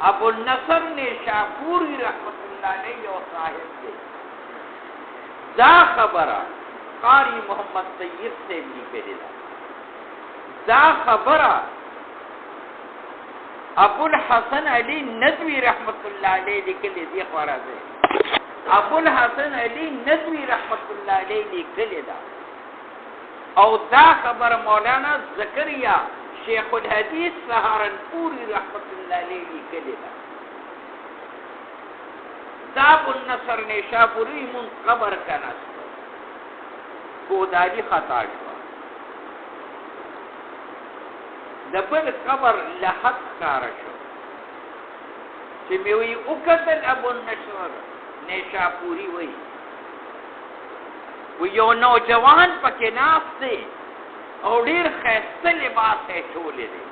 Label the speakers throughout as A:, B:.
A: ابو النصر نیشاپوری رحمتullah علیہ او صاحب دے دا خبره قاری محمد طیب سے لیکلی دا خبره ابو الحسن علی ندوی رحمتullah علیہ لیکلی دی خبره ده ابو الحسن علی ندوی رحمتullah علیہ لیکلی دا او دا خبر مولانا زکریا شیخ الحدیث سہارنپوری رحمتullah علیہ لیکلی دا ابو النصر نیشاپوری من قبر کا نصب گودالی خطا شوا دبل قبر لحد کارشو چی میوی اکتل ابو النصر نیشاپوری وی یو نوجوان پکې ناس دی او ډیر خسته لباس یې چولې دی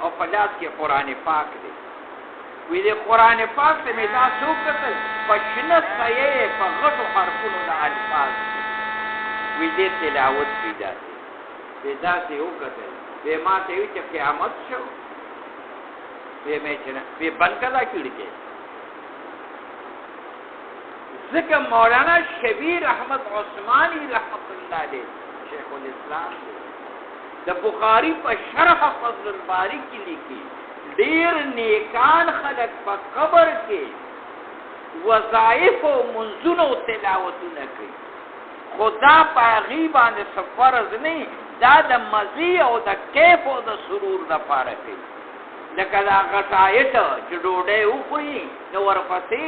A: او په لاس کې قران پاک دی وی دی قران پاک ته مې دا څوکتل پښنه سایه په غټو حرفونو د الفاظ وی دی تلاوت پیدا دی دا څه وکړل به ما ته وی چې قیامت شو به مې چې به بنکلا کېږي ذکر مولانا شبیر احمد عثمانی رحمتullah علیہ شیخ الاسلام د بخاری په شرح فضل الباری کې لیکي ډیر نیکان خلق په قبر کې وظایف او منځونو تلاوتونه کوي خدا په غیبانه سفرز نه دا د مزي او د کیف او د سرور لپاره کوي لکه دا غټایت چې ډوډۍ وخوري نو ورپسې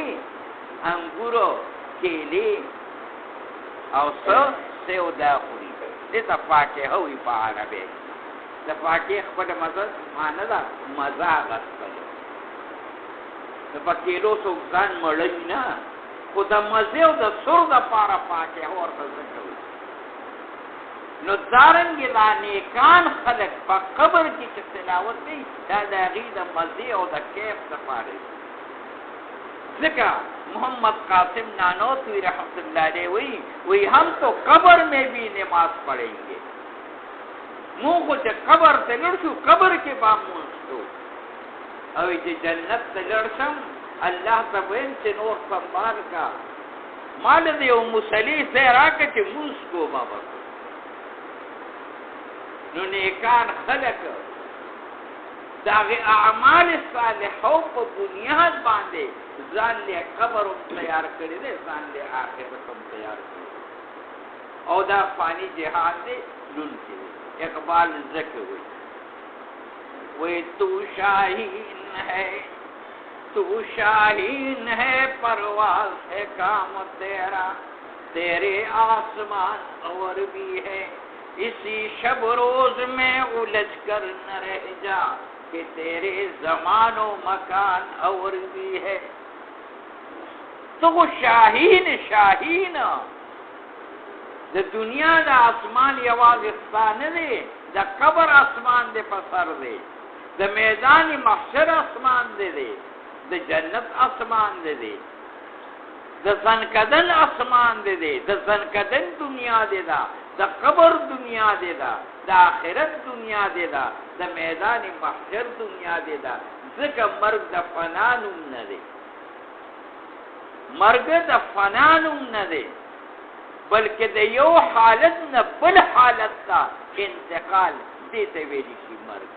A: انګورو کېلې او سیو دا خوري دې ته فاکهه وي په عربي د فاکهه خپل مزه معنی ده مزه غسل د پکېلو څو ځان مړی نه خو د مزه او د سر د پاره فاکهه ورته ذکر نو دارنګ لا نیکان خلق په قبر کې چې تلاوت کوي دا د هغې د مزه او د کیف لپاره ذکر محمد قاسم نانوتوی رحمتullah علیہ وی ہم تو قبر میں بھی نماز پڑھیں گے منہ کو جب قبر سے لڑشو قبر کے بامون شو اوی جی جنت سے لڑشم اللہ تبین چه نور سنبال کا مال دیو مسلی سے راکا چه موس کو بابا نو نیکان خلق داغی اعمال صالحو پا بنیاد باندے ځان له قبر تیار کړی دی ځان له آخرت تیار کړی او دا فانی جهاد دی لون کې اقبال ذکر وی تو شاہین ہے پرواز ہے کام تیرا تیرے آسمان اور بھی ہے اسی شب روز میں الجھ کر نہ رہ جا کہ تیرے زمان و مکان اور بھی ہے تو شاہین د دنیا د آسمان یوازستان دی د قبر آسمان دی پسر دی د میدان محشر آسمان دی د جنت آسمان دی د زنکدن آسمان دی د زنکدن دنیا دی دا د قبر دنیا دی دا د آخرت دنیا دی دا د میدان محشر دنیا دی دا ځکه مرګ د فنانوم نه دی مرګ د فنانوم نه دی بلکې د یو حالت نه بل حالت ته انتقال دې ته ویل شي مرګ